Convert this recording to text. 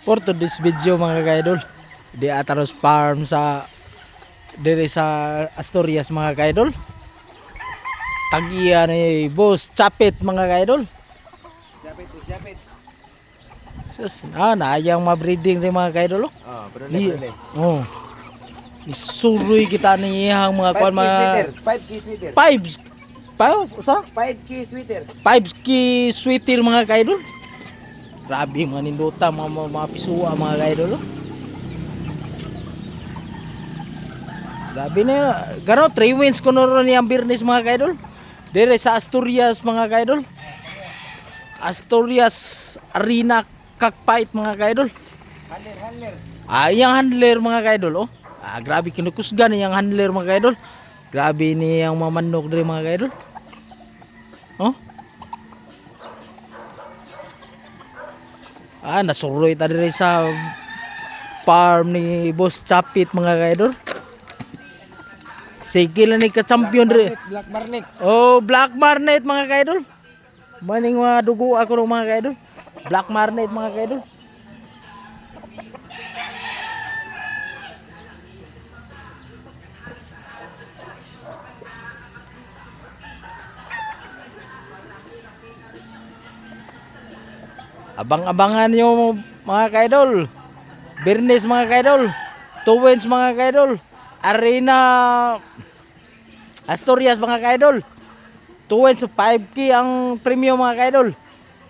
For today's video mga kaidol, di Ataros Farm sa dire sa Asturias mga kaidol. Tagiya ni Boss Chapit mga kaidol. Japit. Sus, naayang ma-breeding rin mga kaidol. Oh, pero Iya. le. Oh. Isuroy kita ni ihang mga 5 kwan key sweater, mga 5 key sweater. 5 sa 5 key sweater. 5 ki sweeter mga kaidol. Grabe mga nindota mga pisuwa mga kaidol. Grabe na gano 3 wins ko ron yang Birnis mga kaidol. Dire sa Asturias mga kaidol. Asturias Arena Cockfight mga kaidol. Handler. Yang handler mga kaidol. Grabe kinukusgan yang handler mga kaidol. Grabe ni yang mamanok dire mga kaidol. Nasuroy ta dire sa farm ni Boss Chapit mga kaidol. Sige lang ni ka-champion dire. Black Marnet. Black Marnet mga kaidol. Maning mga dugo ako ng mga kaidol. Black Marnet mga kaidol. Abang-abangan nyo mga kaidol. Birnis mga kaidol. 2 wins mga kaidol. Arena Asturias mga kaidol. 2 wins 5K ang premium mga kaidol.